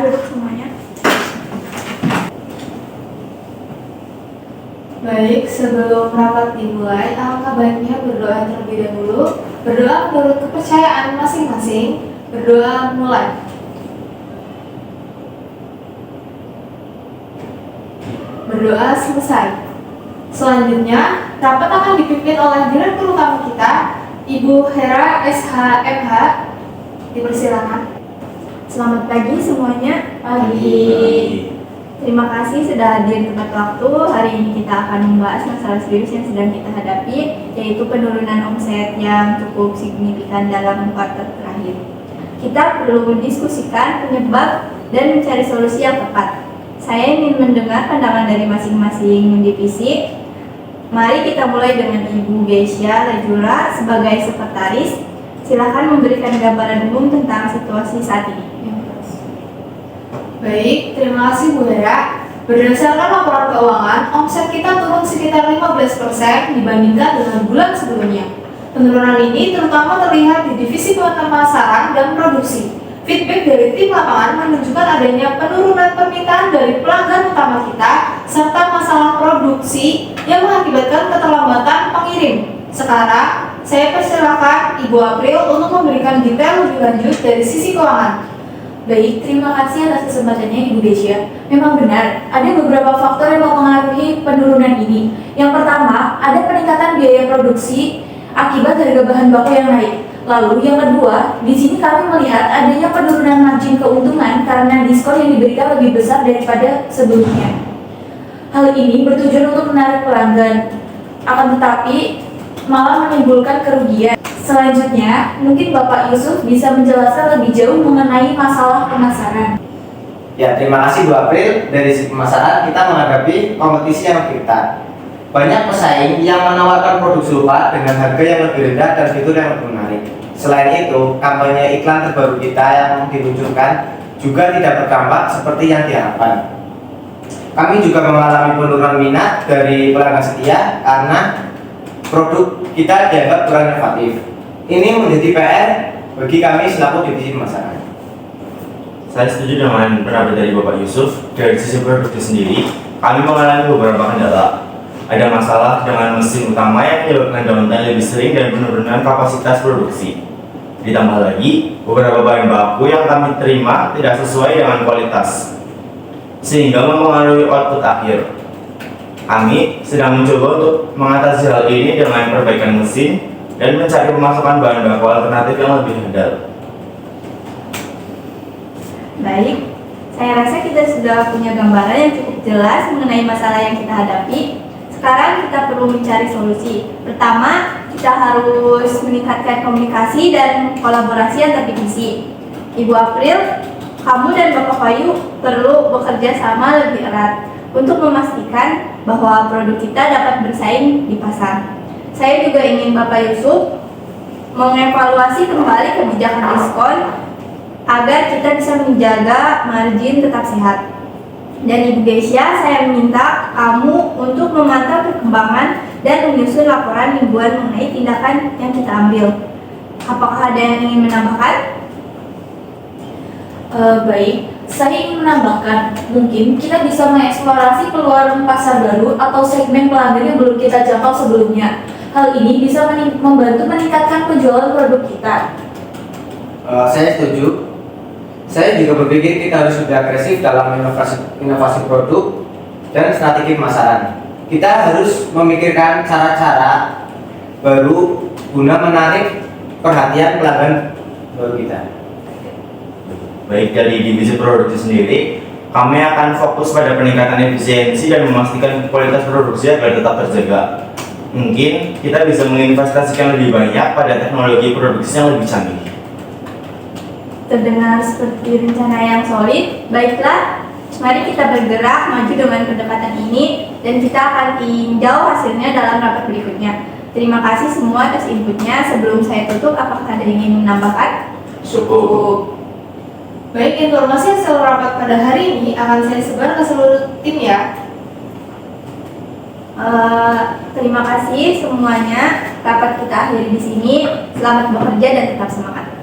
duduk semuanya. Baik, sebelum rapat dimulai, alangkah baiknya berdoa terlebih dahulu. Berdoa menurut kepercayaan masing-masing. Berdoa mulai. Berdoa selesai. Selanjutnya, rapat akan dipimpin oleh Direktur Utama kita, Ibu Hera SHMH. Dipersilakan. Selamat pagi semuanya. Pagi. Terima kasih sudah hadir tepat waktu. Hari ini kita akan membahas masalah serius yang sedang kita hadapi, yaitu penurunan omset yang cukup signifikan dalam kuartal terakhir. Kita perlu mendiskusikan penyebab dan mencari solusi yang tepat. Saya ingin mendengar pandangan dari masing-masing divisi. Mari kita mulai dengan Ibu Geisha Lejura sebagai sekretaris. Silakan memberikan gambaran umum tentang situasi saat ini. Baik, terima kasih Bu Hera. Berdasarkan laporan keuangan, omset kita turun sekitar 15% dibandingkan dengan bulan sebelumnya. Penurunan ini terutama terlihat di divisi pemasaran dan produksi. Feedback dari tim lapangan menunjukkan adanya penurunan permintaan dari pelanggan utama kita serta masalah produksi yang mengakibatkan keterlambatan pengirim. Sekarang, saya persilakan Ibu April untuk memberikan detail lebih lanjut dari sisi keuangan. Baik, terima kasih atas kesempatannya Ibu Geisha. Memang benar, ada beberapa faktor yang mempengaruhi penurunan ini. Yang pertama, ada peningkatan biaya produksi akibat harga bahan baku yang naik. Lalu yang kedua, di sini kami melihat adanya penurunan margin keuntungan karena diskon yang diberikan lebih besar daripada sebelumnya. Hal ini bertujuan untuk menarik pelanggan, akan tetapi malah menimbulkan kerugian. Selanjutnya, mungkin Bapak Yusuf bisa menjelaskan lebih jauh mengenai masalah pemasaran. Ya, terima kasih Bu April. Dari sisi pemasaran, kita menghadapi kompetisi yang ketat. Banyak pesaing yang menawarkan produk serupa dengan harga yang lebih rendah dan fitur yang lebih menarik. Selain itu, kampanye iklan terbaru kita yang diluncurkan juga tidak berdampak seperti yang diharapkan. Kami juga mengalami penurunan minat dari pelanggan setia karena produk kita dianggap kurang inovatif. Ini menjadi PR bagi kami selaku divisi pemasaran. Saya setuju dengan pendapat dari Bapak Yusuf. Dari sisi produksi sendiri, kami mengalami beberapa kendala. Ada masalah dengan mesin utama yang menyebabkan downtime lebih sering dan penurunan kapasitas produksi. Ditambah lagi, beberapa bahan baku yang kami terima tidak sesuai dengan kualitas, sehingga mempengaruhi output akhir. Kami sedang mencoba untuk mengatasi hal ini dengan perbaikan mesin dan mencari pemasukan bahan baku alternatif yang lebih handal. Baik, saya rasa kita sudah punya gambaran yang cukup jelas mengenai masalah yang kita hadapi. Sekarang kita perlu mencari solusi. Pertama, kita harus meningkatkan komunikasi dan kolaborasi antar divisi. Ibu April, kamu dan Bapak Bayu perlu bekerja sama lebih erat untuk memastikan bahwa produk kita dapat bersaing di pasar. Saya juga ingin Bapak Yusuf mengevaluasi kembali kebijakan diskon agar kita bisa menjaga margin tetap sehat. Dan Ibu Geisha, saya meminta kamu untuk memantau perkembangan dan menyusun laporan mingguan mengenai tindakan yang kita ambil. Apakah ada yang ingin menambahkan? Baik, saya ingin menambahkan, mungkin kita bisa mengeksplorasi peluang pasar baru atau segmen pelanggan yang belum kita jangkau sebelumnya. Hal ini bisa membantu meningkatkan penjualan produk kita. Saya setuju. Saya juga berpikir kita harus lebih agresif dalam inovasi produk dan strategi pemasaran. Kita harus memikirkan cara-cara baru guna menarik perhatian pelanggan baru kita. Baik, dari divisi produksi sendiri, kami akan fokus pada peningkatan efisiensi dan memastikan kualitas produksi agar tetap terjaga. Mungkin kita bisa menginvestasikan lebih banyak pada teknologi produksi yang lebih canggih. Terdengar seperti rencana yang solid. Baiklah, mari kita bergerak maju dengan pendekatan ini dan kita akan tinjau hasilnya dalam rapat berikutnya. Terima kasih semua atas inputnya. Sebelum saya tutup, apakah ada yang ingin menambahkan? Cukup. Baik, informasi hasil rapat pada hari ini akan saya sebar ke seluruh tim ya. Terima kasih semuanya. Rapat kita akhiri di sini. Selamat bekerja dan tetap semangat.